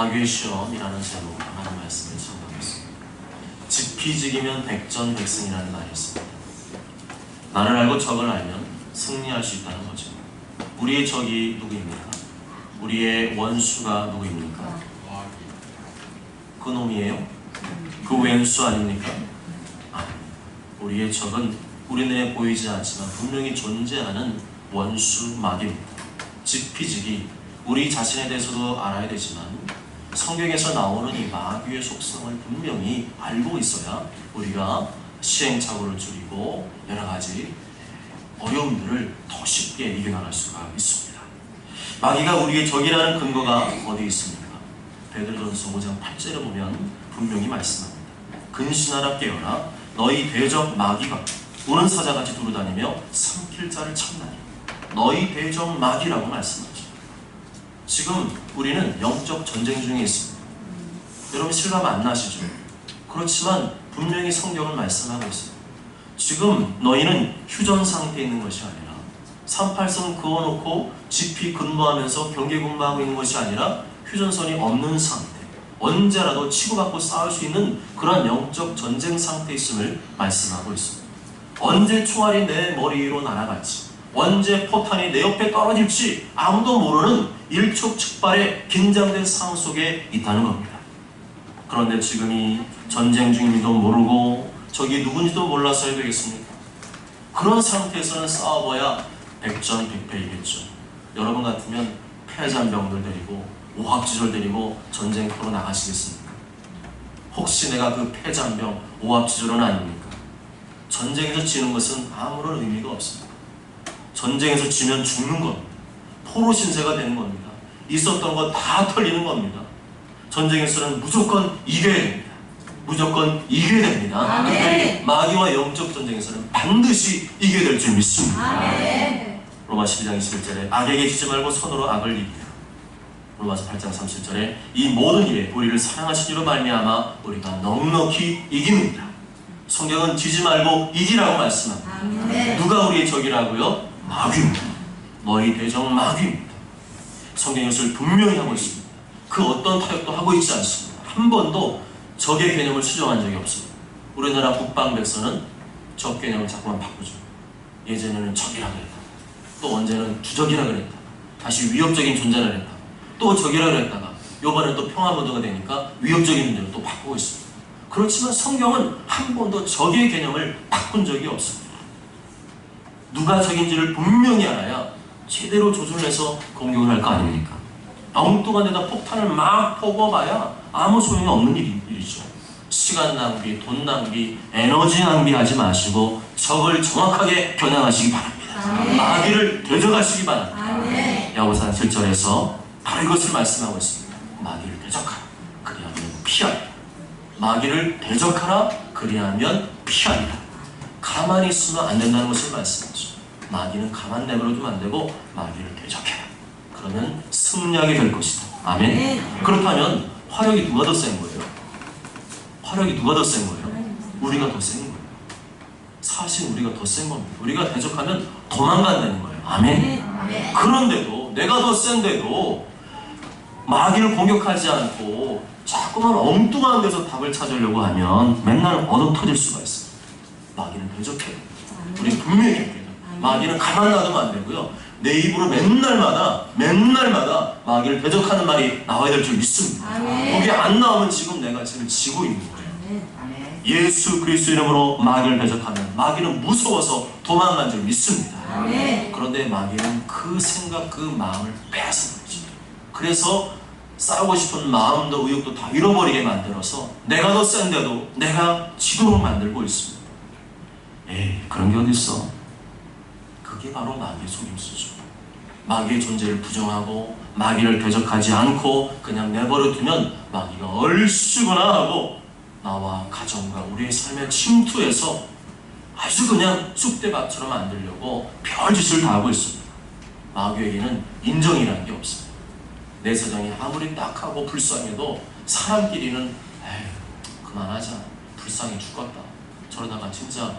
마귀의 실험이라는 제목으로 하는 말씀을 전하겠습니다. 지피지기면 백전백승이라는 말이 있습니다. 나를 알고 적을 알면 승리할 수 있다는 거죠. 우리의 적이 누구입니까? 우리의 원수가 누구입니까? 그 놈이에요? 그 왼수 아닙니까? 우리의 적은 우리 눈에 보이지 않지만 분명히 존재하는 원수 마귀입니다. 지피지기, 우리 자신에 대해서도 알아야 되지만 성경에서 나오는 이 마귀의 속성을 분명히 알고 있어야 우리가 시행착오를 줄이고 여러 가지 어려움들을 더 쉽게 이겨나갈 수가 있습니다. 마귀가 우리의 적이라는 근거가 어디 있습니까? 베드로전서 5장 8절에 보면 분명히 말씀합니다. 근신하라 깨어라 너희 대적 마귀가 우는 사자같이 두루다니며 삼킬 자를 찾나니 너희 대적 마귀라고 말씀하죠. 지금 우리는 영적 전쟁 중에 있습니다. 여러분 실감 안 나시죠? 그렇지만 분명히 성경은 말씀하고 있습니다. 지금 너희는 휴전 상태에 있는 것이 아니라 38선 그어놓고 지피 근무하면서 경계 근무하고 있는 것이 아니라 휴전선이 없는 상태, 언제라도 치고받고 싸울 수 있는 그런 영적 전쟁 상태에 있음을 말씀하고 있습니다. 언제 총알이 내 머리 위로 날아갈지, 언제 포탄이 내 옆에 떨어질지 아무도 모르는 일촉즉발의 긴장된 상황 속에 있다는 겁니다. 그런데 지금 이 전쟁 중인지도 모르고 적이 누군지도 몰라서 해야 되겠습니까? 그런 상태에서는 싸워봐야 백전백패이겠죠. 여러분 같으면 패잔병들 데리고 오합지졸 데리고 전쟁터로 나가시겠습니까? 혹시 내가 그 패잔병 오합지졸은 아닙니까? 전쟁에서 지는 것은 아무런 의미가 없습니다. 전쟁에서 지면 죽는 겁니다. 포로 신세가 되는 겁니다. 있었던 거 다 털리는 겁니다. 전쟁에서는 무조건 이겨야 됩니다. 무조건 이겨야 됩니다. 특별히 마귀와 영적 전쟁에서는 반드시 이겨야 될 줄 믿습니다. 로마 12장 21절에 악에게 지지 말고 손으로 악을 이기라. 로마서 8장 30절에 이 모든 일에 우리를 사랑하시기로 말미암아 우리가 넉넉히 이깁니다. 성경은 지지 말고 이기라고 말씀합니다. 누가 우리의 적이라고요? 마귀입니다. 너희 대적 마귀입니다. 성경이 이것을 분명히 하고 있습니다. 그 어떤 타협도 하고 있지 않습니다. 한 번도 적의 개념을 수정한 적이 없습니다. 우리나라 국방백서는 적 개념을 자꾸만 바꾸죠. 예전에는 적이라 그랬다. 또 언제는 주적이라 그랬다. 다시 위협적인 존재라 그랬다. 또 적이라 그랬다가 이번엔 또 평화무드가 되니까 위협적인 존재로 또 바꾸고 있습니다. 그렇지만 성경은 한 번도 적의 개념을 바꾼 적이 없습니다. 누가 적인지를 분명히 알아야 제대로 조준해서 공격을 할 거 아닙니까? 엉뚱한 데다 폭탄을 막 퍼부어봐야 아무 소용이 없는 일이죠. 시간 낭비, 돈 낭비, 에너지 낭비하지 마시고 적을 정확하게 겨냥하시기 바랍니다. 마귀를 대적하시기 바랍니다. 야고보서 7절에서 바로 이것을 말씀하고 있습니다. 마귀를 대적하라. 그리하면 피하리라. 마귀를 대적하라. 그리하면 피하리라. 가만히 있으면 안 된다는 것을 말씀하죠. 마귀는 가만 내버려두면 안 되고 마귀를 대적해라. 그러면 승리하게 될 것이다. 아멘. 그렇다면 화력이 누가 더 센 거예요? 화력이 누가 더 센 거예요? 우리가 더 센 거예요. 사실 우리가 더 센 겁니다. 우리가 대적하면 도망간다는 거예요. 아멘. 그런데도 내가 더 센데도 마귀를 공격하지 않고 자꾸만 엉뚱한 데서 답을 찾으려고 하면 맨날 얻어 터질 수가 있어요. 마귀는 대적해요. 우리 분명히 기억해요. 마귀는 가만 놔두면 안 되고요. 내 입으로 맨날마다 마귀를 대적하는 말이 나와야 될 줄 믿습니다. 거기 안 나오면 지금 내가 지금 지고 있는 거예요. 예수 그리스도 이름으로 마귀를 대적하면 마귀는 무서워서 도망간 줄 믿습니다. 그런데 마귀는 그 생각, 그 마음을 빼앗은 거죠. 그래서 싸우고 싶은 마음도 의욕도 다 잃어버리게 만들어서 내가 더 센데도 내가 지도록 만들고 있습니다. 에이, 그런 게 어딨어? 그게 바로 마귀의 속임수죠. 마귀의 존재를 부정하고 마귀를 대적하지 않고 그냥 내버려두면 마귀가 얼씨구나 하고 나와 가정과 우리의 삶에 침투해서 아주 그냥 쑥대밭처럼 만들려고 별짓을 다 하고 있습니다. 마귀에게는 인정이라는 게 없습니다. 내 세상이 아무리 딱하고 불쌍해도 사람끼리는 에휴 그만하자, 불쌍해 죽겠다, 저러다가 진짜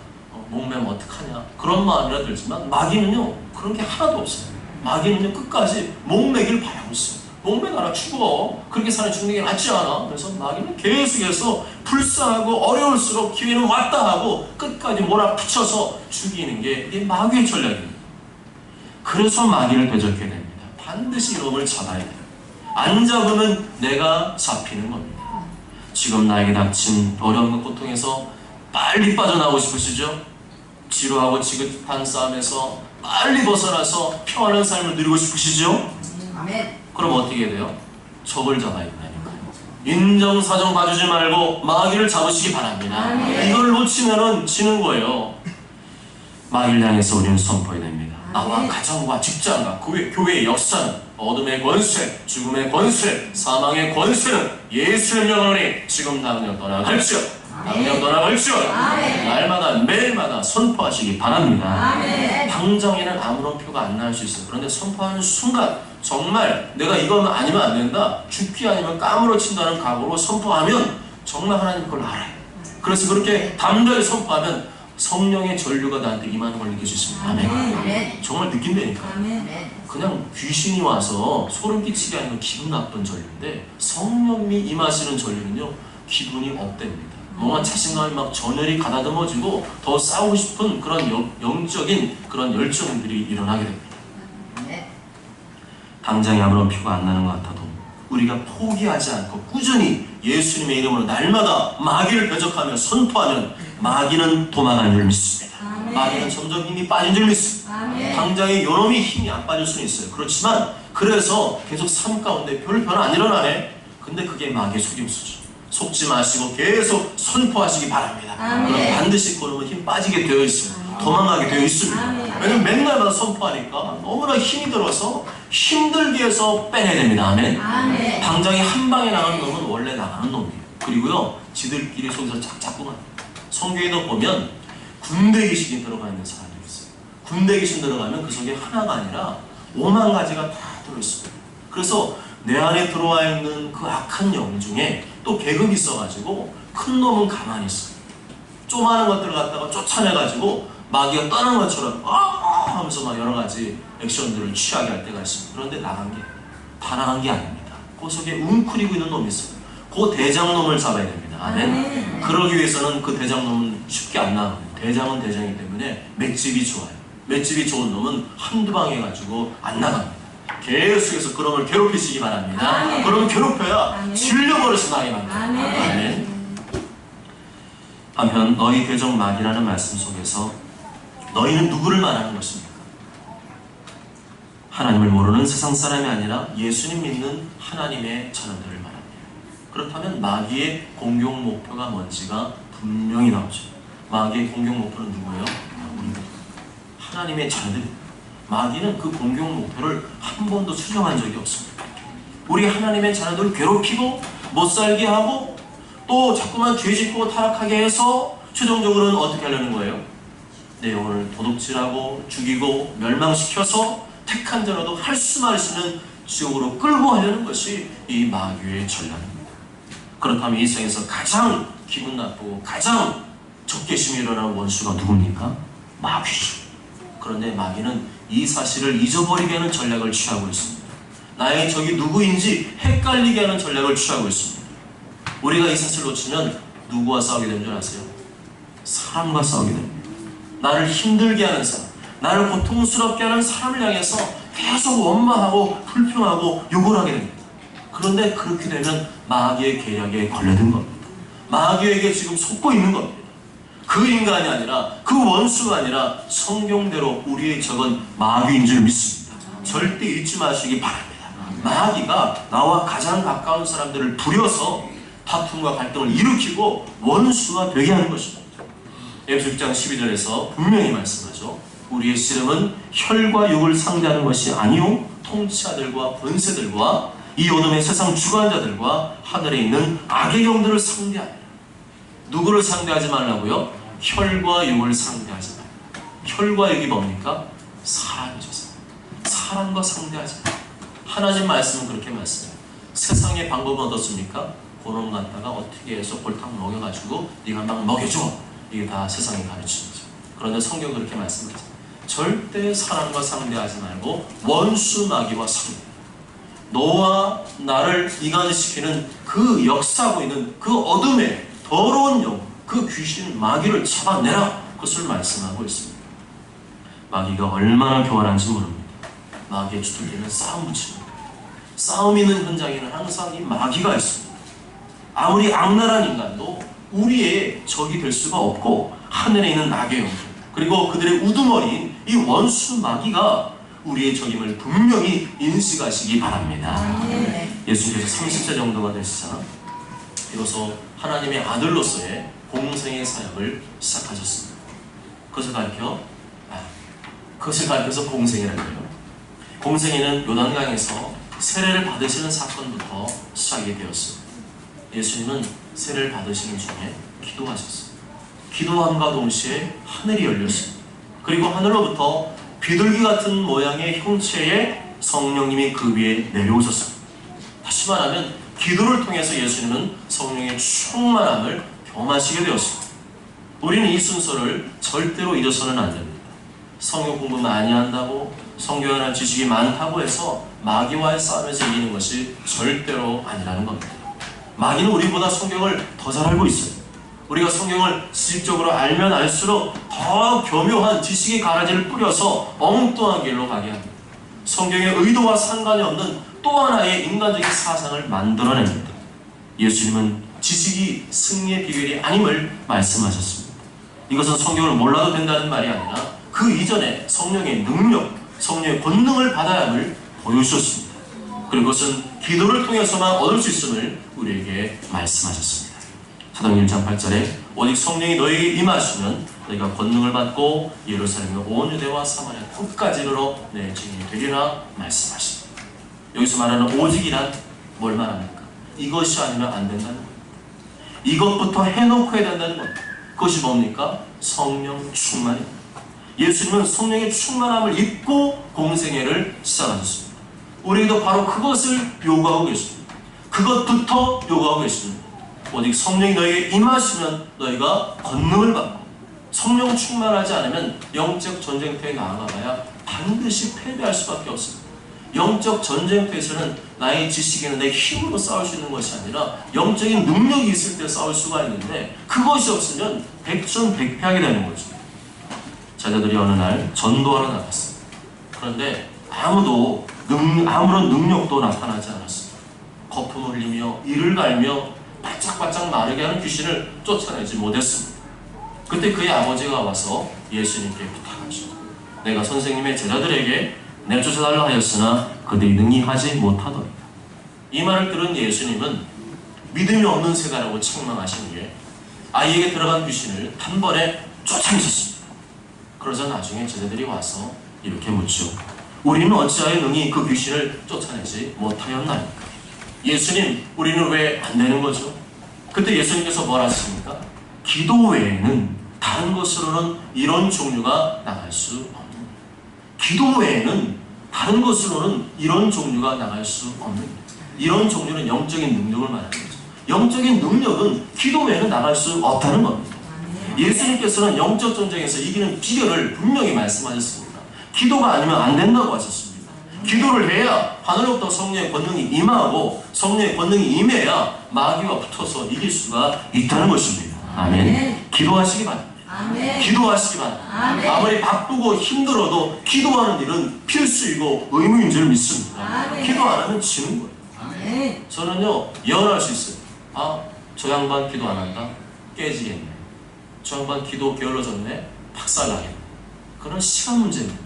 목매면 어떡하냐, 그런 마음이라 들지만 마귀는요 그런 게 하나도 없어요. 마귀는요 끝까지 목매길 바라고 있습니다. 목매가라 죽어. 그렇게 사는 죽는 게 낫지 않아? 그래서 마귀는 계속해서 불쌍하고 어려울수록 기회는 왔다 하고 끝까지 몰아붙여서 죽이는 게 이게 마귀의 전략입니다. 그래서 마귀를 대적해야 됩니다. 반드시 이놈을 잡아야 돼요. 안 잡으면 내가 잡히는 겁니다. 지금 나에게 닥친 어려움과 고통에서 빨리 빠져나오고 싶으시죠? 지루하고 지긋한 싸움에서 빨리 벗어나서 평안한 삶을 누리고 싶으시죠? 아멘. 그럼 어떻게 해야 돼요? 적을 잡아야 된다니까요. 인정사정 봐주지 말고 마귀를 잡으시기 바랍니다. 아멘. 이걸 놓치면은 지는 거예요. 마귀를 향해서 우리는 선포해야 됩니다. 나와 아멘. 가정과 직장과 교회의 역사는 어둠의 권세, 죽음의 권세, 사망의 권세는 예수의 명하노니 지금 당장 떠나갈지어. 당장 떠나갈지어. 날마다 매일마다 선포하시기 바랍니다. 아멘. 당장에는 아무런 표가 안 날 수 있어요. 그런데 선포하는 순간 정말 내가 이거는 아니면 안 된다, 죽기 아니면 까무러친다는 각오로 선포하면 정말 하나님 그걸 알아요. 그래서 그렇게 담대히 선포하면 성령의 전류가 나한테 임하는 걸 느낄 수 있습니다. 아멘. 아멘. 정말 느낀다니까. 아멘. 그냥 귀신이 와서 소름 끼치게 하는 건 기분 나쁜 전류인데, 성령님이 임하시는 전류는요 기분이 업됩니다. 뭔가 자신감이 막 전열이 가다듬어지고 더 싸우고 싶은 그런 영적인 그런 열정들이 일어나게 됩니다. 당장에 아무런 표가 안 나는 것 같아도 우리가 포기하지 않고 꾸준히 예수님의 이름으로 날마다 마귀를 대적하며 선포하면 마귀는 도망가는 줄 믿습니다. 아멘. 마귀는 점점 힘이 빠진 줄 믿습니다. 아멘. 당장에 요놈이 힘이 안 빠질 수는 있어요. 그렇지만 그래서 계속 삶 가운데 별 변화 안 일어나네. 근데 그게 마귀의 속임수죠. 속지 마시고 계속 선포하시기 바랍니다. 아멘. 그럼 반드시 그러면 힘 빠지게 되어 있어요. 도망가게 되어 있습니다. 아멘. 왜냐면 맨날마다 선포하니까 너무나 힘이 들어서 힘들게 해서 빼내야 됩니다. 아멘. 아멘. 당장에 한 방에 나가는 놈은 원래 나가는 놈이에요. 그리고요 지들끼리 속에서 자꾸만 성경에도 보면 군대 귀신이 들어가 있는 사람이 있어요. 군대 귀신 들어가면 그 속에 하나가 아니라 5만 가지가 다 들어있어요. 그래서 내 안에 들어와 있는 그 악한 영 중에 또 계급이 있어가지고 큰 놈은 가만히 있어요. 조그마한 것들을 갖다가 쫓아내가지고 마귀가 떠난 것처럼 하면서 막 여러 가지 액션들을 취하게 할 때가 있습니다. 그런데 다 나간 게 아닙니다. 그 속에 웅크리고 있는 놈이 있어요. 그 대장놈을 잡아야 됩니다. 아멘. 그러기 위해서는 그 대장놈은 쉽게 안 나갑니다. 대장은 대장이기 때문에 맷집이 좋아요. 맷집이 좋은 놈은 한두 방 해가지고 안 나갑니다. 계속해서 그놈을 괴롭히시기 바랍니다. 아멘. 그러면 괴롭혀야 아멘. 질려버려서 나게 만듭니다. 아멘. 아멘. 한편 너희 대적 마귀라는 말씀 속에서 너희는 누구를 말하는 것입니까? 하나님을 모르는 세상 사람이 아니라 예수님 믿는 하나님의 자녀들을 말합니다. 그렇다면 마귀의 공격 목표가 뭔지가 분명히 나오죠. 마귀의 공격 목표는 누구예요? 우리입니다. 하나님의 자녀들입니다. 마귀는 그 공격 목표를 한 번도 수정한 적이 없습니다. 우리 하나님의 자녀들을 괴롭히고 못살게 하고 또 자꾸만 죄짓고 타락하게 해서 최종적으로는 어떻게 하려는 거예요? 내 영혼을 도둑질하고 죽이고 멸망시켜서 택한 자라도 할 수만 있으면 지옥으로 끌고 가려는 것이 이 마귀의 전략입니다. 그렇다면 이 세상에서 가장 기분 나쁘고 가장 적개심이 일어나는 원수가 누굽니까? 마귀죠. 그런데 마귀는 이 사실을 잊어버리게 하는 전략을 취하고 있습니다. 나의 적이 누구인지 헷갈리게 하는 전략을 취하고 있습니다. 우리가 이 사실을 놓치면 누구와 싸우게 되는 줄 아세요? 사람과 싸우게 됩니다. 나를 힘들게 하는 사람, 나를 고통스럽게 하는 사람을 향해서 계속 원망하고 불평하고 욕을 하게 됩니다. 그런데 그렇게 되면 마귀의 계략에 걸려든 겁니다. 마귀에게 지금 속고 있는 겁니다. 그 인간이 아니라 그 원수가 아니라 성경대로 우리의 적은 마귀인 줄 믿습니다. 절대 잊지 마시기 바랍니다. 마귀가 나와 가장 가까운 사람들을 부려서 다툼과 갈등을 일으키고 원수가 되게 하는 것입니다. 에베소 6장 12절에서 분명히 말씀하죠. 우리의 씨름은 혈과 육을 상대하는 것이 아니요 통치자들과 권세들과 이 어둠의 세상 주관자들과 하늘에 있는 악의 영들을 상대하니라. 누구를 상대하지 말라고요? 혈과 육을 상대하지 말라. 혈과 육이 뭡니까? 사람이죠. 사람과 상대하지 말라. 하나님 말씀은 그렇게 말씀해요. 세상의 방법은 어떻습니까? 그놈 갖다가 어떻게 해서 골탕 먹여가지고 네가 막 먹여줘. 이게 다 세상이 가르치는 거죠. 그런데 성경은 그렇게 말씀하죠. 절대 사람과 상대하지 말고 원수 마귀와 상대. 너와 나를 이간시키는 그 역사하고 있는 그 어둠의 더러운 영, 그 귀신 마귀를 잡아내라, 그것을 말씀하고 있습니다. 마귀가 얼마나 교활한지 모릅니다. 마귀의 주특기는 싸움 붙입니다. 싸움 있는 현장에는 항상 이 마귀가 있습니다. 아무리 악랄한 인간도 우리의 적이 될 수가 없고, 하늘에 있는 악의 영들, 그리고 그들의 우두머리인 이 원수 마귀가 우리의 적임을 분명히 인식하시기 바랍니다. 예수님께서 30세 정도가 되시자 비로소 하나님의 아들로서의 공생의 사역을 시작하셨습니다. 그것을 가르쳐서 공생이라고요. 공생애는 요단강에서 세례를 받으시는 사건부터 시작이 되었습니다. 예수님은 세례를 받으시는 중에 기도하셨습니다. 기도함과 동시에 하늘이 열렸습니다. 그리고 하늘로부터 비둘기 같은 모양의 형체의 성령님이 그 위에 내려오셨습니다. 다시 말하면 기도를 통해서 예수님은 성령의 충만함을 경험하시게 되었습니다. 우리는 이 순서를 절대로 잊어서는 안 됩니다. 성경 공부 많이 한다고, 성경에 대한 지식이 많다고 해서 마귀와의 싸움에서 이기는 것이 절대로 아니라는 겁니다. 마귀는 우리보다 성경을 더 잘 알고 있어요. 우리가 성경을 지식적으로 알면 알수록 더 교묘한 지식의 가라지를 뿌려서 엉뚱한 길로 가게 합니다. 성경의 의도와 상관이 없는 또 하나의 인간적인 사상을 만들어냅니다. 예수님은 지식이 승리의 비결이 아님을 말씀하셨습니다. 이것은 성경을 몰라도 된다는 말이 아니라 그 이전에 성령의 능력, 성령의 권능을 받아야 함을 보여주셨습니다. 그리고 그것은 기도를 통해서만 얻을 수 있음을 우리에게 말씀하셨습니다. 사도행전 1장 8절에 오직 성령이 너희에게 임하시면 너희가 권능을 받고 예루살렘의 온 유대와 사마리아 끝까지 이르러 내 증인이 되리라 말씀하십니다. 여기서 말하는 오직이란 뭘 말합니까? 이것이 아니면 안 된다는 겁니다. 이것부터 해놓고 해야 된다는 겁니다. 그것이 뭡니까? 성령 충만입니다. 예수님은 성령의 충만함을 입고 공생애를 시작하셨습니다. 우리도 바로 그것을 요구하고 계십니다. 그것부터 요구하고 계십니다. 오직 성령이 너희에게 임하시면 너희가 권능을 받고, 성령 충만하지 않으면 영적 전쟁터에 나아가봐야 반드시 패배할 수밖에 없습니다. 영적 전쟁터에서는 나의 지식이나 내 힘으로 싸울 수 있는 것이 아니라 영적인 능력이 있을 때 싸울 수가 있는데, 그것이 없으면 백전백패하게 되는 거죠. 제자들이 어느 날 전도하러 나갔습니다. 그런데 아무런 능력도 나타나지 않았습니다. 거품을 흘리며 이를 갈며 바짝바짝 마르게 하는 귀신을 쫓아내지 못했습니다. 그때 그의 아버지가 와서 예수님께 부탁하시고, 내가 선생님의 제자들에게 내쫓아달라 하였으나 그들이 능히 하지 못하더이다. 이 말을 들은 예수님은 믿음이 없는 세가라고 책망하신 후에 아이에게 들어간 귀신을 단번에 쫓아내셨습니다. 그러자 나중에 제자들이 와서 이렇게 묻죠. 우리는 어찌하여 능히 그 귀신을 쫓아내지 못하였나이까? 예수님, 우리는 왜 안 되는 거죠? 그때 예수님께서 뭐라 하십니까? 기도 외에는 다른 것으로는 이런 종류가 나갈 수 없는 거예요. 기도 외에는 다른 것으로는 이런 종류가 나갈 수 없는 거예요. 이런 종류는 영적인 능력을 말하는 거죠. 영적인 능력은 기도 외에는 나갈 수 없다는 겁니다. 예수님께서는 영적 전쟁에서 이기는 비결을 분명히 말씀하셨습니다. 기도가 아니면 안 된다고 하셨습니다. 기도를 해야 하늘로부터 성령의 권능이 임하고, 성령의 권능이 임해야 마귀와 붙어서 이길 수가 있다는 것입니다. 아멘. 기도하시기 바랍니다. 아멘. 기도하시기 바랍니다. 아멘. 아무리 바쁘고 힘들어도 기도하는 일은 필수이고 의무인 줄 믿습니다. 아멘. 기도 안 하면 지는 거예요. 아멘. 저는요, 예언할 수 있어요. 저 양반 기도 안 한다? 깨지겠네. 저 양반 기도 게을러졌네? 박살나겠네. 그런 시간 문제입니다.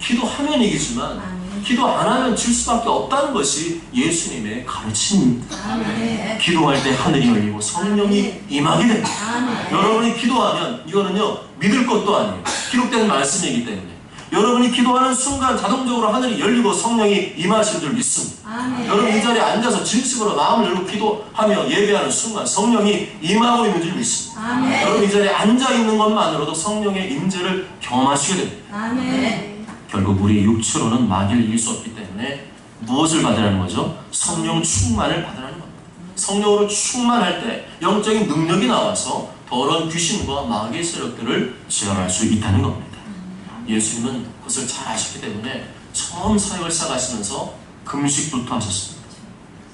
기도하면 이기지만 기도 안 하면 질 수밖에 없다는 것이 예수님의 가르침입니다. 아멘. 기도할 때 하늘이 열리고 성령이 임하게 됩니다. 아멘. 여러분이 기도하면 이거는요, 믿을 것도 아니에요. 기록된 말씀이기 때문에 여러분이 기도하는 순간 자동적으로 하늘이 열리고 성령이 임하실 줄 믿습니다. 아멘. 여러분 이 자리에 앉아서 진심으로 마음을 열고 기도하며 예배하는 순간 성령이 임하고 있는 줄 믿습니다. 아멘. 여러분 이 자리에 앉아있는 것만으로도 성령의 임재를 경험하시게 됩니다. 아멘. 결국 우리 육체로는 마귀를 이길 수 없기 때문에 무엇을 받으라는 거죠? 성령 충만을 받으라는 겁니다. 성령으로 충만할 때 영적인 능력이 나와서 더러운 귀신과 마귀의 세력들을 제어할 수 있다는 겁니다. 예수님은 그것을 잘 아셨기 때문에 처음 사역을 시작하시면서 금식부터 하셨습니다.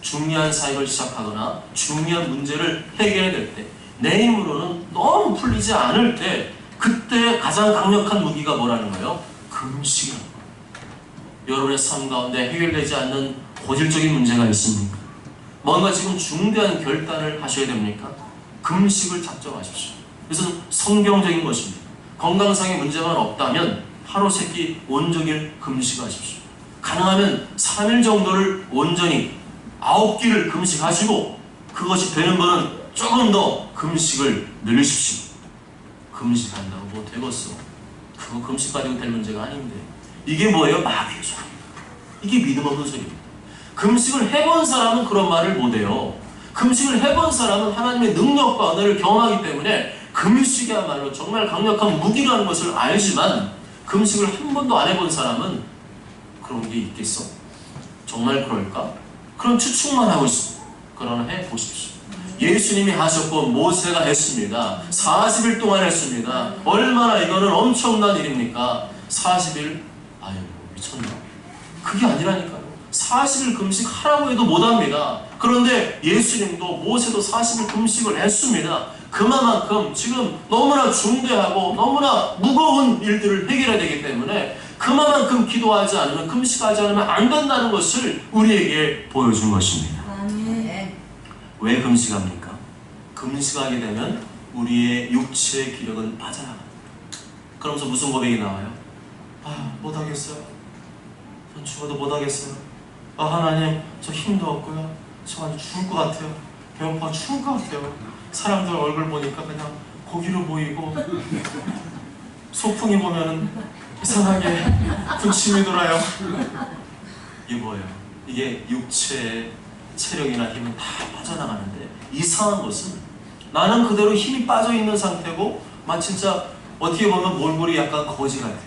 중요한 사역을 시작하거나 중요한 문제를 해결해야 될 때, 내 힘으로는 너무 풀리지 않을 때, 그때 가장 강력한 무기가 뭐라는 거예요? 금식이라는 거예요. 여러분의 삶 가운데 해결되지 않는 고질적인 문제가 있습니까? 뭔가 지금 중대한 결단을 하셔야 됩니까? 금식을 작정하십시오. 이것은 성경적인 것입니다. 건강상의 문제만 없다면 하루 세끼 온종일 금식하십시오. 가능하면 3일 정도를 온전히 9끼를 금식하시고, 그것이 되는 분은 조금 더 금식을 늘리십시오. 금식한다고 뭐 되겠어? 그거 금식 가지고 될 문제가 아닌데. 이게 뭐예요? 마귀의 소리입니다. 이게 믿음 없는 소리입니다. 금식을 해본 사람은 그런 말을 못해요. 금식을 해본 사람은 하나님의 능력과 은혜를 경험하기 때문에 금식이야말로 정말 강력한 무기라는 것을 알지만, 금식을 한 번도 안 해본 사람은 그런 게 있겠어? 정말 그럴까? 그런 추측만 하고 있습니다. 그러나 해보십시오. 예수님이 하셨고 모세가 했습니다. 40일 동안 했습니다. 얼마나 이거는 엄청난 일입니까? 40일? 아유, 미쳤나? 그게 아니라니까요. 40일 금식하라고 해도 못합니다. 그런데 예수님도 모세도 40일 금식을 했습니다. 그만큼 지금 너무나 중대하고 너무나 무거운 일들을 해결해야 되기 때문에 그만큼 기도하지 않으면, 금식하지 않으면 안 된다는 것을 우리에게 보여준 것입니다. 왜 금식합니까? 금식하게 되면 우리의 육체의 기력은 빠져나갑니다. 그러면서 무슨 고백이 나와요? 못하겠어요. 전 죽어도 못하겠어요. 하나님, 저 힘도 없고요. 저 아주 죽을 것 같아요. 배고파 죽을 것 같아요. 사람들 얼굴 보니까 그냥 고기로 보이고, 소풍이 보면은 이상하게 군침이 돌아요. 이게 뭐예요? 이게 육체의 체력이나 힘은 다 빠져나가는데, 이상한 것은 나는 그대로 힘이 빠져있는 상태고 진짜 어떻게 보면 몰골이 약간 거지 같아요.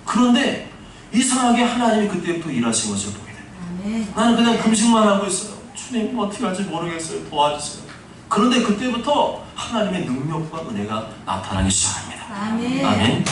그런데 이상하게 하나님이 그때부터 일하신 것을 보게 돼요. 나는 그냥 금식만 하고 있어요. 주님, 어떻게 할지 모르겠어요. 도와주세요. 그런데 그때부터 하나님의 능력과 은혜가 나타나기 시작합니다. 아멘. 아멘.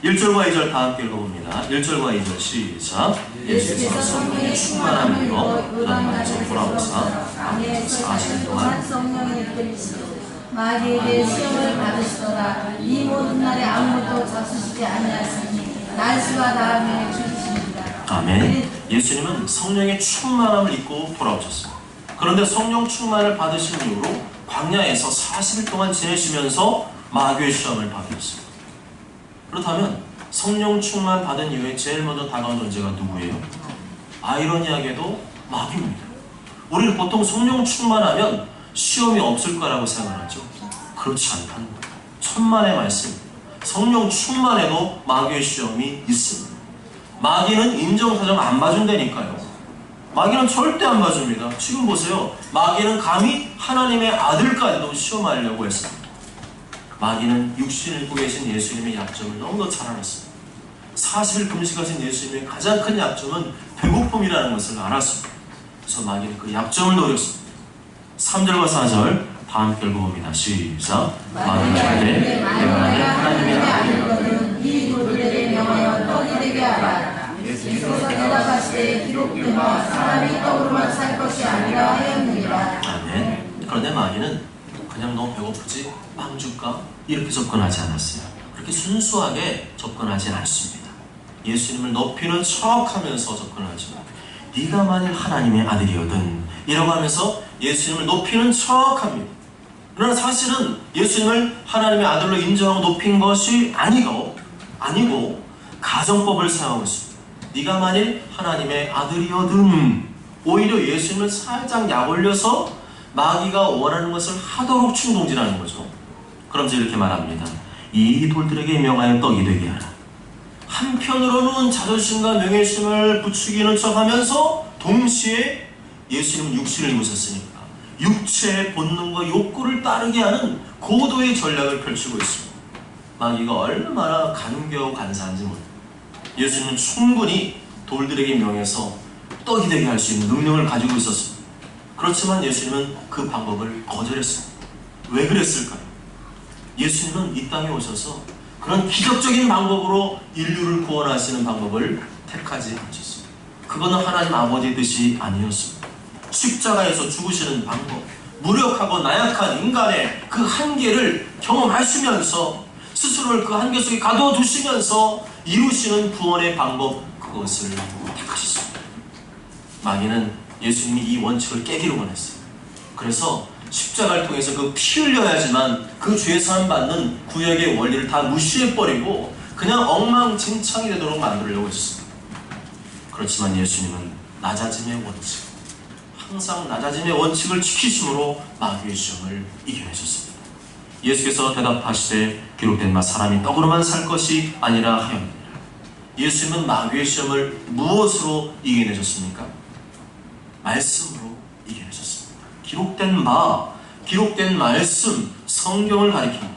1절과 2절 다 함께 읽어봅니다. 1절과 2절 시작. 예수께서 성령의 충만함으로 요단강에서 돌아오사 40일 동안 성령을 이끌리시고 마귀에게 시험을 받으시더라. 이 모든 날에 아무것도 잡수시지 아니하시니 날씨와 다음에 주시십니다. 아멘. 예수님은 성령의 충만함을 입고 돌아오셨어요. 그런데 성령 충만을 받으신 이후로 광야에서 40일 동안 지내시면서 마귀의 시험을 받으셨어요. 그렇다면 성령 충만 받은 이후에 제일 먼저 다가온 존재가 누구예요? 아이러니하게도 마귀입니다. 우리는 보통 성령 충만하면 시험이 없을 거라고 생각하죠. 그렇지 않다는 거예요. 천만의 말씀. 성령 충만해도 마귀의 시험이 있습니다. 마귀는 인정사정 안 봐준다니까요. 마귀는 절대 안 봐줍니다. 지금 보세요. 마귀는 감히 하나님의 아들까지도 시험하려고 했습니다. 마귀는 육신을 입고 계신 예수님의 약점을 너무나 잘 알았습니다. 40일 금식하신 예수님의 가장 큰 약점은 배고픔이라는 것을 알았습니다. 그래서 마귀는 그 약점을 노렸습니다. 3절과 4절 다 함께 읽어봅니다. 시작. 마귀가 이르되 내가 하나님의 아들이거든 이 돌들에게 명하여 떡이 되게 하라. 예수께서 대답하시되 기록된 바 사람이 떡으로만 살 것이 아니라 하였느니라. 아멘. 그런데 마귀는 그냥 너무 배고프지? 빵 줄까? 이렇게 접근하지 않았어요. 그렇게 순수하게 접근하지 않습니다. 예수님을 높이는 척하면서 접근하죠. 네가 만일 하나님의 아들이거든 이라고 하면서 예수님을 높이는 척합니다. 그러나 사실은 예수님을 하나님의 아들로 인정하고 높인 것이 아니고 가정법을 사용하고 있습니다. 네가 만일 하나님의 아들이거든, 오히려 예수님을 살짝 약올려서 마귀가 원하는 것을 하도록 충동질하는 거죠. 그러면서 이렇게 말합니다. 이 돌들에게 명하여 떡이 되게 하라. 한편으로는 자존심과 명예심을 부추기는 척하면서 동시에 예수님은 육신을 입으셨으니까 육체의 본능과 욕구를 따르게 하는 고도의 전략을 펼치고 있습니다. 마귀가 얼마나 간교하고 간사한지 모릅니다. 예수님은 충분히 돌들에게 명해서 떡이 되게 할 수 있는 능력을 가지고 있었습니다. 그렇지만 예수님은 그 방법을 거절했습니다. 왜 그랬을까요? 예수님은 이 땅에 오셔서 그런 기적적인 방법으로 인류를 구원하시는 방법을 택하지 않으셨습니다. 그거는 하나님 아버지의 뜻이 아니었습니다. 십자가에서 죽으시는 방법, 무력하고 나약한 인간의 그 한계를 경험하시면서 스스로를 그 한계 속에 가둬두시면서 이루시는 구원의 방법, 그것을 택하셨습니다. 마귀는 예수님이 이 원칙을 깨기를 원했어요. 그래서 십자가를 통해서 그 피 흘려야지만 그 죄 사함 받는 구약의 원리를 다 무시해버리고 그냥 엉망진창이 되도록 만들려고 했습니다. 그렇지만 예수님은 낮아짐의 원칙, 항상 낮아짐의 원칙을 지키심으로 마귀의 시험을 이겨내셨습니다. 예수께서 대답하시되 기록된 바 사람이 떡으로만 살 것이 아니라 하였느니라. 예수님은 마귀의 시험을 무엇으로 이겨내셨습니까? 말씀으로 이겨내셨습니다. 기록된 말씀, 성경을 가리킵니다.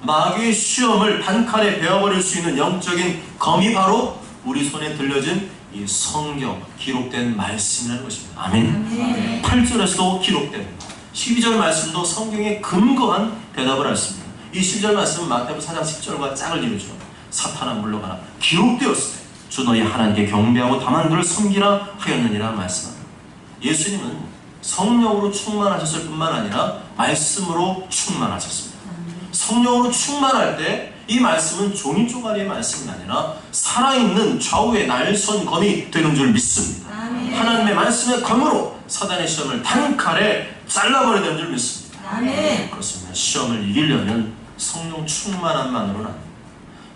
마귀의 시험을 단칼에 베어버릴 수 있는 영적인 검이 바로 우리 손에 들려진 이 성경, 기록된 말씀이라는 것입니다. 아멘. 8절에서도 기록된, 12절 말씀도 성경에 근거한 대답을 하십니다. 이 12절 말씀은 마태복음 4장 10절과 짝을 이루죠. 사탄아 물러가라, 기록되었을 때 주 너희 하나님께 경배하고 다만 그를 섬기라 하였느니라 말씀합니다. 예수님은 성령으로 충만하셨을 뿐만 아니라 말씀으로 충만하셨습니다. 성령으로 충만할 때 이 말씀은 종이 쪼가리의 말씀이 아니라 살아있는 좌우의 날선 검이 되는 줄 믿습니다. 아멘. 하나님의 말씀의 검으로 사단의 시험을 단칼에 잘라버려야 되는 줄 믿습니다. 아멘. 그렇습니다. 시험을 이기려면 성령 충만함만으로는 안 됩니다.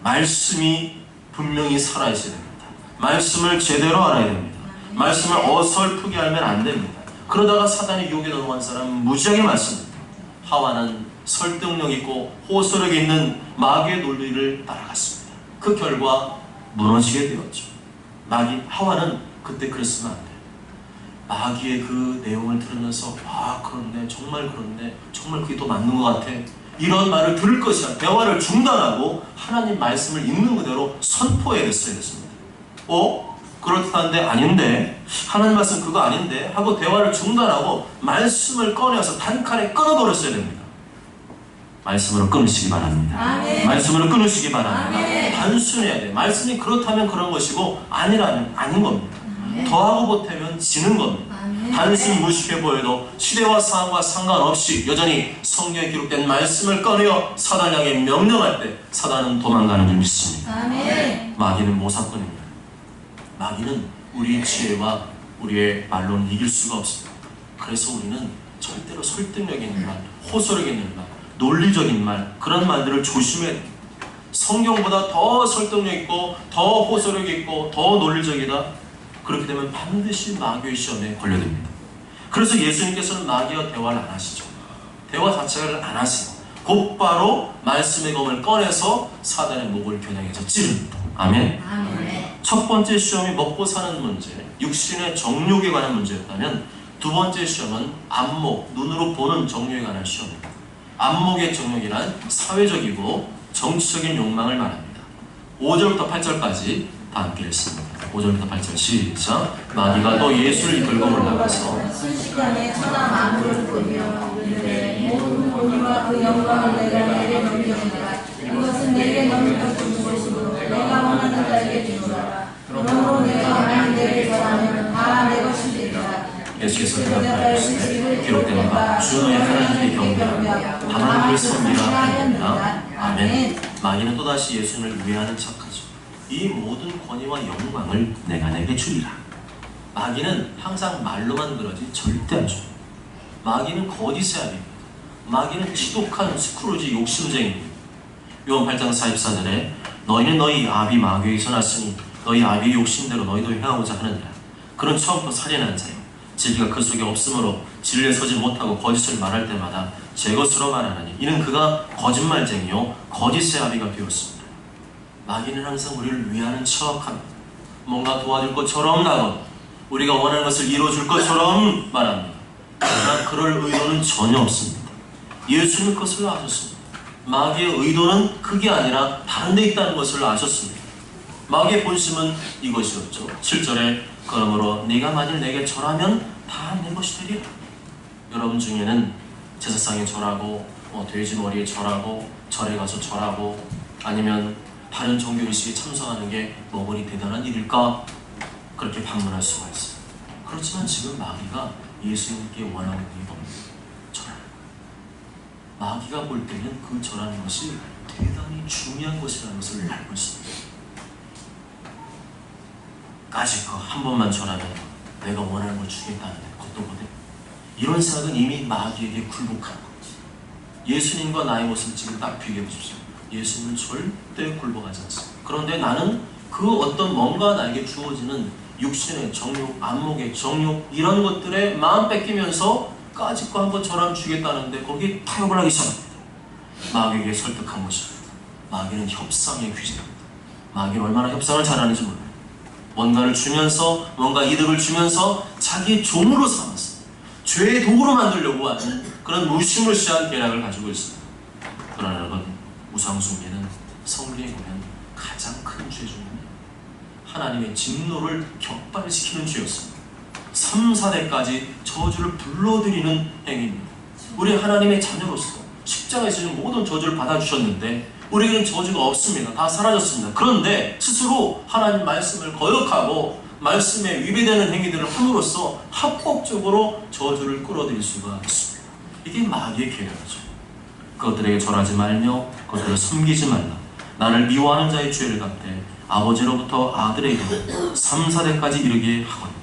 말씀이 분명히 살아있어야 됩니다. 말씀을 제대로 알아야 됩니다. 말씀을 어설프게 알면 안 됩니다. 그러다가 사단의 유혹에 넘어간 사람은 무지하게 많습니다. 하와는 설득력 있고 호소력 있는 마귀의 논리를 따라갔습니다. 그 결과 무너지게 되었죠. 하와는 그때 그랬으면 안 돼요. 마귀의 그 내용을 들으면서 그렇네, 정말 그렇네, 정말 그게 더 맞는 것 같아, 이런 말을 들을 것이 아니라 대화를 중단하고 하나님 말씀을 있는 그대로 선포해야 됐습니다. 그렇다는데 아닌데, 하나님 말씀 그거 아닌데 하고 대화를 중단하고 말씀을 꺼내서 단칼에 끊어버렸어야 됩니다. 말씀으로 끊으시기 바랍니다. 아멘. 말씀으로 끊으시기 바랍니다. 아멘. 단순해야 돼요. 말씀이 그렇다면 그런 것이고 아니라면 아닌 겁니다. 더하고 보태면 지는 겁니다. 아멘. 단순 무식해 보여도 시대와 상황과 상관없이 여전히 성경에 기록된 말씀을 꺼내어 사단 향해 명령할 때 사단은 도망가는 줄 믿습니다. 아멘. 마귀는 모사꾼입니다. 마귀는 우리의 지혜와 우리의 말로는 이길 수가 없습니다. 그래서 우리는 절대로 설득력 있는 말, 호소력 있는 말, 논리적인 말, 그런 말들을 조심해야 됩니다. 성경보다 더 설득력 있고 더 호소력 있고 더 논리적이다, 그렇게 되면 반드시 마귀의 시험에 걸려듭니다. 그래서 예수님께서는 마귀와 대화를 안 하시죠. 대화 자체를 안 하시고 곧바로 말씀의 검을 꺼내서 사단의 목을 겨냥해서 찌릅니다. 아멘. 아멘. 첫 번째 시험이 먹고 사는 문제, 육신의 정욕에 관한 문제였다면 두 번째 시험은 안목, 눈으로 보는 정욕에 관한 시험입니다. 안목의 정욕이란 사회적이고 정치적인 욕망을 말합니다. 5절부터 8절까지 다 함께 읽습니다. 5절부터 8절 시작. 마귀가 또 예수를 들고 올라가서 순식간에 천하 만물을 보며 이르되 모든 권위와 그 영광을 내가 내게 넘겨주리라. 이것은 내게 넘겨준 것이므로 내가 원하는 자에게 주노라. 그러므로 내가 만일 내게 전하면 다 내 것이 되리라. 예수께서 대답하시되 기록된 바 주 너희 하나님께 경배하고 다만 그를 섬기라 하였느니라. 아멘. 마귀는 또다시 예수님을 위하는 척하죠. 이 모든 권위와 영광을 내가 내게 주리라. 마귀는 항상 말로만 그러지 절대 안 줘요. 마귀는 거짓의 아비입니다. 마귀는 지독한 스크루지 욕심쟁이입니다. 요한 8장 44절에 너희는 너희 아비 마귀에게서 났으니 너희 아비의 욕심대로 너희도 행하고자 하느니라. 그는 처음부터 살인한 자요, 진리가 그 속에 없으므로 진리에 서지 못하고 거짓을 말할 때마다 제 것으로 말하나니 이는 그가 거짓말쟁이요 거짓의 아비가 되었습니다. 마귀는 항상 우리를 위하는 척합니다. 뭔가 도와줄 것처럼 나고 우리가 원하는 것을 이루어줄 것처럼 말합니다. 그러나 그럴 의도는 전혀 없습니다. 예수님은 그것을 아셨습니다. 마귀의 의도는 그게 아니라 다른 데 있다는 것을 아셨습니다. 마귀의 본심은 이것이었죠. 7절에 그러므로 네가 만일 내게 절하면 다 내 것이 되리라. 여러분 중에는 제사상에 절하고 돼지 머리에 절하고 절에 가서 절하고 아니면 다른 종교의식에 참석하는 게 뭐 그리 대단한 일일까? 그렇게 방문할 수가 있어요. 그렇지만 지금 마귀가 예수님께 원하고 있는 게 뭡니까? 절하는 것. 마귀가 볼 때는 그 절하는 것이 대단히 중요한 것이라는 것을 알고 있습니다. 까짓 거 한 번만 절하면 내가 원하는 걸 주겠다는데 그것도 못해. 이런 생각은 이미 마귀에게 굴복한 거지. 예수님과 나의 모습을 지금 딱 비교해 보십시오. 예수님은 절대 굴복하지 않습니다. 그런데 나는 그 어떤 뭔가 나에게 주어지는 육신의 정욕, 안목의 정욕 이런 것들에 마음 뺏기면서 까짓 거 한번 절하면 주겠다는데 거기에 타협을 하기 시작합니다. 마귀에게 설득한 것입니다. 마귀는 협상의 귀재입니다. 마귀는 얼마나 협상을 잘하는지 몰라요. 뭔가를 주면서 뭔가 이득을 주면서 자기의 종으로 삼아서 죄의 도구로 만들려고 하는 그런 무시무시한 계략을 가지고 있습니다. 그러나 여러분, 우상숭배는 성경에 보면 가장 큰 죄 중에 하나님의 진노를 격발시키는 죄였습니다. 3, 4대까지 저주를 불러들이는 행위입니다. 우리 하나님의 자녀로서 십자가에서 모든 저주를 받아주셨는데 우리에게는 저주가 없습니다. 다 사라졌습니다. 그런데 스스로 하나님 말씀을 거역하고 말씀에 위배되는 행위들을 함으로써 합법적으로 저주를 끌어들일 수가 있습니다. 이게 마귀의 계략이죠. 그것들에게 절하지 말며 그것들을 섬기지 말라. 나를 미워하는 자의 죄를 갚되 아버지로부터 아들에게 3, 4대까지 이르게 하거니와.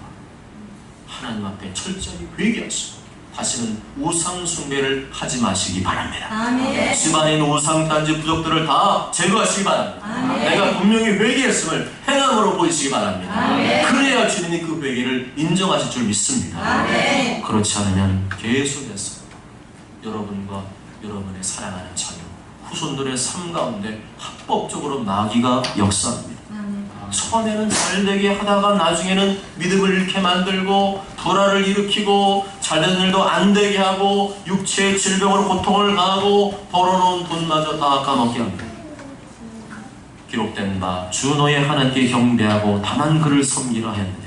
하나님 앞에 철저히 회개하시고 다시는 우상 숭배를 하지 마시기 바랍니다. 아멘. 집안에 있는 우상 단지 부족들을 다 제거하시기 바랍니다. 아멘. 내가 분명히 회개했음을 행함으로 보이시기 바랍니다. 아멘. 그래야 주님이 그 회개를 인정하실 줄 믿습니다. 아멘. 그렇지 않으면 계속해서 여러분과 여러분의 사랑하는 자녀, 후손들의 삶 가운데 합법적으로 마귀가 역사합니다. 처음에는 잘되게 하다가 나중에는 믿음을 잃게 만들고 불화를 일으키고 잘된 일도 안 되게 하고 육체의 질병으로 고통을 가하고 벌어놓은 돈마저 다 까먹게 합니다. 기록된 바 주 너의 하나님께 경배하고 다만 그를 섬기라 하였느니라.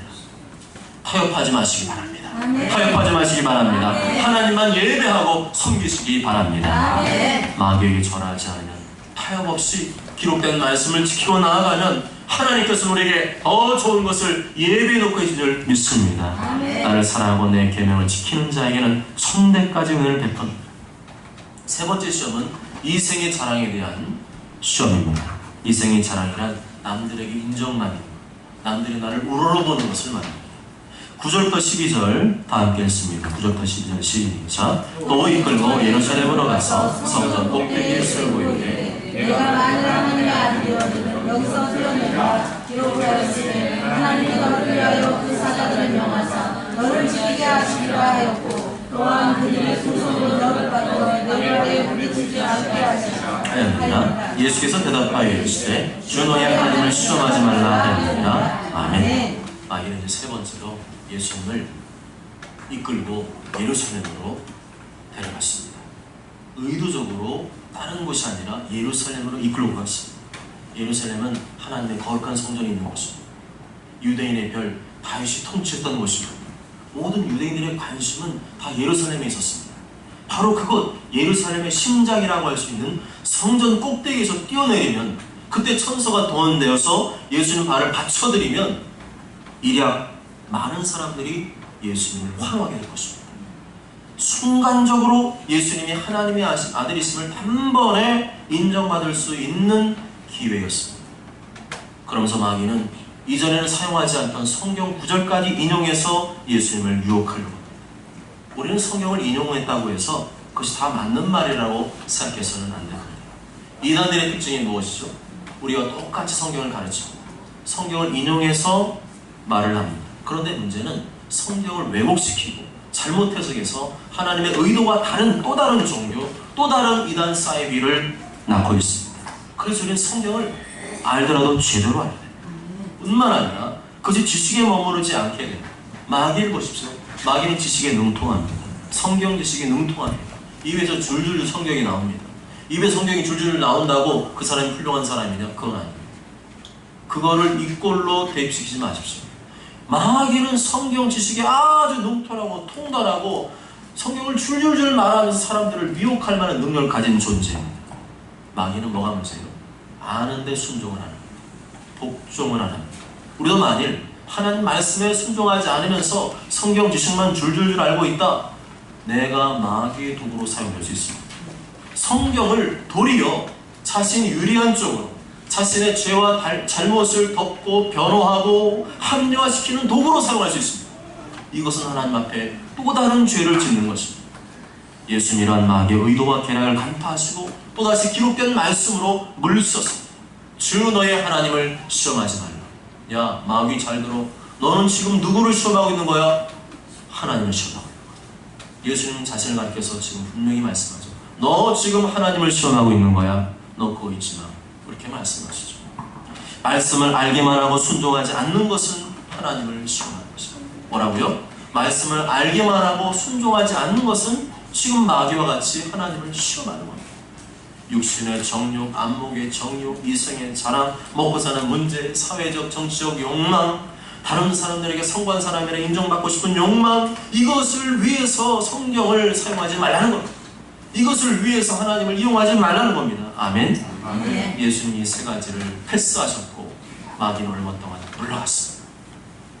타협하지 마시기 바랍니다. 아멘. 타협하지 마시기 바랍니다. 아멘. 하나님만 예배하고 섬기시기 바랍니다. 아멘. 마귀에게 절하지 않으면 타협 없이 기록된 말씀을 지키고 나아가면 하나님께서 우리에게 더 좋은 것을 예비해 놓고 계신 줄 믿습니다. 아멘. 나를 사랑하고 내 계명을 지키는 자에게는 천대까지 은혜를 베푼다. 세 번째 시험은 이생의 자랑에 대한 시험입니다. 이생의 자랑이란 남들에게 인정만입니다. 남들이 나를 우러러보는 것을 말합니다. 9절부터 12절 다 함께 읽습니다. 9절부터 12절 시작. 또 이끌고 예루살렘으로 가서 성전 꼭대기에 세우고 이르되 내가 만일 하나님의 아들이거든 여기서 드러내라. 기록을 하였으니 하나님이 너를 위하여 그 사자들을 명하사 너를 지키게 하시리라 하였고 또한 그들의 후손으로 너를 받들어 너희에게 물리치지 않게 하시리라 하였느니라. 예수께서 대답하여 이르시되 주 너의 하나님을 시험하지 말라 하였느니라. 아멘. 이는 이제 세 번째로 예수님을 이끌고 예루살렘으로 데려갔습니다. 의도적으로 다른 곳이 아니라 예루살렘으로 이끌고 갔습니다. 예루살렘은 하나님의 거룩한 성전이 있는 곳입니다. 유대인의 별 다윗이 통치했던 곳이고 모든 유대인들의 관심은 다 예루살렘에 있었습니다. 바로 그곳 예루살렘의 심장이라고 할 수 있는 성전 꼭대기에서 뛰어내리면 그때 천사가 동원되어서 예수님 발을 받쳐드리면 일약 많은 사람들이 예수님을 환호하게 될 것입니다. 순간적으로 예수님이 하나님의 아들이심을 단번에 인정받을 수 있는 기회였습니다. 그러면서 마귀는 이전에는 사용하지 않던 성경 구절까지 인용해서 예수님을 유혹하려고 합니다. 우리는 성경을 인용했다고 해서 그것이 다 맞는 말이라고 생각해서는 안 됩니다. 이단들의 특징이 무엇이죠? 우리가 똑같이 성경을 가르치고 성경을 인용해서 말을 합니다. 그런데 문제는 성경을 왜곡시키고 잘못 해석해서 하나님의 의도와 다른 또 다른 종교, 또 다른 이단 사이비를 낳고 있습니다. 그래서 우리는 성경을 알더라도 제대로 알아야 됩니다. 뿐만 아니라 그것이 지식에 머무르지 않게 됩니다. 마귀를 보십시오. 마귀는 지식에 능통합니다. 성경 지식에 능통합니다. 입에서 줄줄 성경이 나옵니다. 입에 성경이 줄줄 나온다고 그 사람이 훌륭한 사람이냐? 그건 아닙니다. 그거를 이꼴로 대입시키지 마십시오. 마귀는 성경 지식에 아주 능통하고 통달하고 성경을 줄줄줄 말하면서 사람들을 미혹할 만한 능력을 가진 존재입니다. 마귀는 뭐가 문제예요? 아는데 순종을 안 합니다. 복종을 안 합니다. 우리도 만일 하나님 말씀에 순종하지 않으면서 성경 지식만 줄줄줄 알고 있다. 내가 마귀의 도구로 사용될 수 있습니다. 성경을 도리어 자신이 유리한 쪽으로 자신의 죄와 잘못을 덮고 변호하고 합리화시키는 도구로 사용할 수 있습니다. 이것은 하나님 앞에 또 다른 죄를 짓는 것입니다. 예수님 이러한 마귀의 의도와 계략을 간파하시고 또다시 기록된 말씀으로 물리쳤습니다. 주 너의 하나님을 시험하지 말라. 야 마귀 잘 들어. 너는 지금 누구를 시험하고 있는 거야? 하나님을 시험하고 있는 거야. 예수님 자신을 가리켜서 지금 분명히 말씀하죠. 너 지금 하나님을 시험하고 있는 거야. 너 그거 잊지 마. 그렇게 말씀하시죠. 말씀을 알기만 하고 순종하지 않는 것은 하나님을 시험하는 것입니다. 뭐라고요? 말씀을 알기만 하고 순종하지 않는 것은 지금 마귀와 같이 하나님을 시험하는 겁니다. 육신의 정욕, 안목의 정욕, 이성의 자랑, 먹고 사는 문제, 사회적, 정치적 욕망, 다른 사람들에게 성관 사람에게 인정받고 싶은 욕망, 이것을 위해서 성경을 사용하지 말라는 겁니다. 이것을 위해서 하나님을 이용하지 말라는 겁니다. 아멘. 아멘. 예수님이 세 가지를 패스하셨고 마귀는 얼마 동안 물러갔습니다.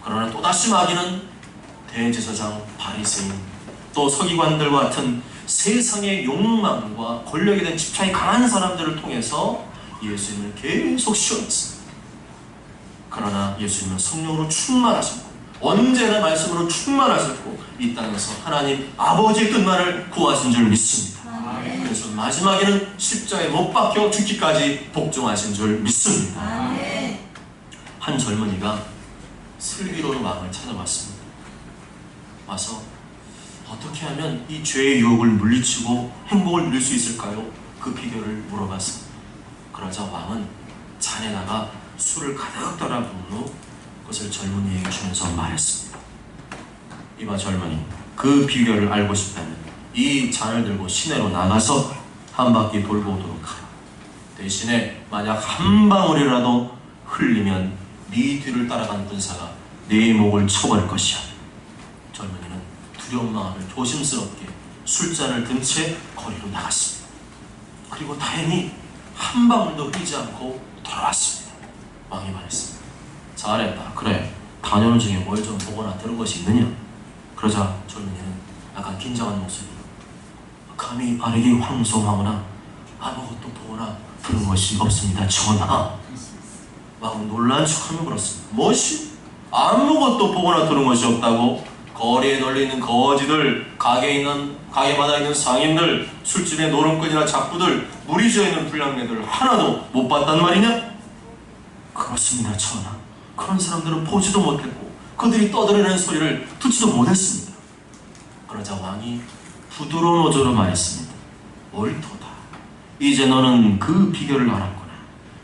그러나 또다시 마귀는 대제사장, 바리새인, 또 서기관들과 같은 세상의 욕망과 권력에 대한 집착이 강한 사람들을 통해서 예수님을 계속 시험했습니다. 그러나 예수님은 성령으로 충만하셨고 언제나 말씀으로 충만하셨고 이 땅에서 하나님 아버지의 뜻만을 구하신 줄 믿습니다. 아멘. 그래서 마지막에는 십자가에 못 박혀 죽기까지 복종하신 줄 믿습니다. 아멘. 한 젊은이가 슬기로운 왕을 찾아왔습니다. 와서 어떻게 하면 이 죄의 유혹을 물리치고 행복을 누릴 수 있을까요? 그 비결을 물어봤습니다. 그러자 왕은 잔에다가 술을 가득 따라 부은 후 그것을 젊은이에게 주면서 말했습니다. 이봐 젊은이, 그 비결을 알고 싶다면 이 잔을 들고 시내로 나가서 한 바퀴 돌고 오도록 하라. 대신에 만약 한 방울이라도 흘리면 네 뒤를 따라간 군사가 네 목을 쳐버릴 것이야. 젊은이는 두려운 마음을 조심스럽게 술잔을 든 채 거리로 나갔습니다. 그리고 다행히 한 방울도 흘리지 않고 돌아왔습니다. 왕이 말했습니다. 잘했다. 그래, 다녀온 중에 뭘 좀 보거나 들은 것이 있느냐? 그러자 젊은이는 약간 긴장한 목소리로 감히 아래기 황송하거나 아무것도 보거나 들은 것이 없습니다. 전하. 왕은 놀란 척하며 물었습니다. 무엇이? 아무것도 보거나 들은 것이 없다고? 거리에 널려있는 거지들, 가게마다 있는 상인들, 술집의 노름꾼이나 작부들, 무리 지어있는 불량배들 하나도 못 봤단 말이냐? 그렇습니다, 전하. 그런 사람들은 보지도 못했고 그들이 떠들어내는 소리를 듣지도 못했습니다. 그러자 왕이 부드러운 어조로 말했습니다. 옳도다. 이제 너는 그 비결을 알았구나.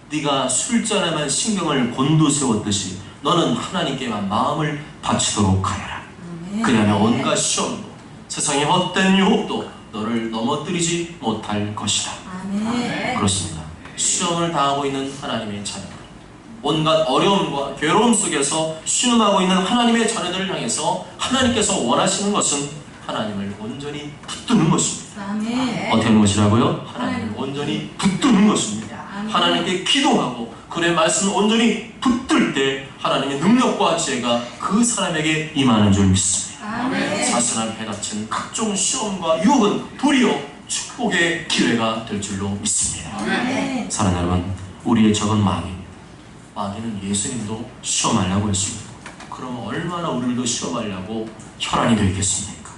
네가 술잔에만 신경을 곤두세웠듯이 너는 하나님께만 마음을 바치도록 하여라. 그러면 온갖 시험도 세상의 헛된 유혹도 너를 넘어뜨리지 못할 것이다. 아멘. 그렇습니다. 시험을 당하고 있는 하나님의 자녀들, 온갖 어려움과 괴로움 속에서 신음하고 있는 하나님의 자녀들을 향해서 하나님께서 원하시는 것은 하나님을 온전히 붙드는 것입니다. 아멘. 어떻게 하는 것이라고요? 하나님을 온전히 붙드는 것입니다. 하나님께 기도하고 그의 말씀을 온전히 붙들 때 하나님의 능력과 지혜가 그 사람에게 임하는 줄 믿습니다. 아멘. 자신 앞에 닥친 각종 시험과 유혹은 도리어 축복의 기회가 될 줄로 믿습니다. 아멘. 사랑하는 여러분, 우리의 적은 마귀입니다. 마귀는 예수님도 시험하려고 했습니다. 그럼 얼마나 우리도 시험하려고 혈안이 되어 있겠습니까?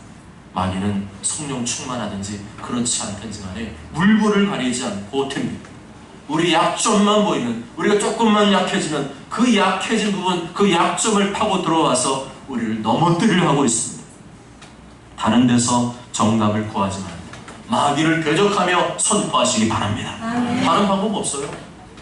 마귀는 성령 충만하든지 그렇지 않든지 간에 물불을 가리지 않고 됩니다. 우리 약점만 보이면, 우리가 조금만 약해지면 그 약해진 부분, 그 약점을 파고 들어와서 우리를 넘어뜨리려 하고 있습니다. 다른 데서 정답을 구하지 말고 마귀를 대적하며 선포하시기 바랍니다. 아멘. 다른 방법 없어요.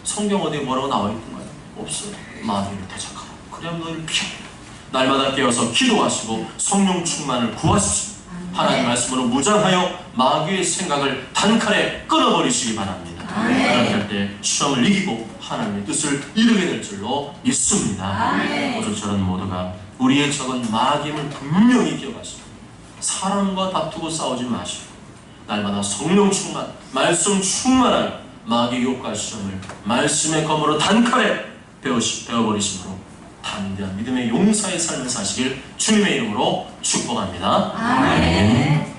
성경 어디에 뭐라고 나와 있던가요? 없어요. 마귀를 대적하라. 그래야 너희를 피합니다. 날마다 깨어서 기도하시고 성령 충만을 구하십시오. 하나님 말씀으로 무장하여 마귀의 생각을 단칼에 끊어버리시기 바랍니다. 그렇게 할 때 시험을 이기고 하나님의 뜻을 이루게 될 줄로 믿습니다. 오늘처럼 모두가 우리의 적은 마귀임을 분명히 기억하시고 사람과 다투고 싸우지 마시고 날마다 성령 충만, 말씀 충만하여 마귀 유혹과 시험을 말씀의 검으로 단칼에 베어버리심으로 담대한 믿음의 용사의 삶을 사시길 주님의 이름으로 축복합니다. 아멘.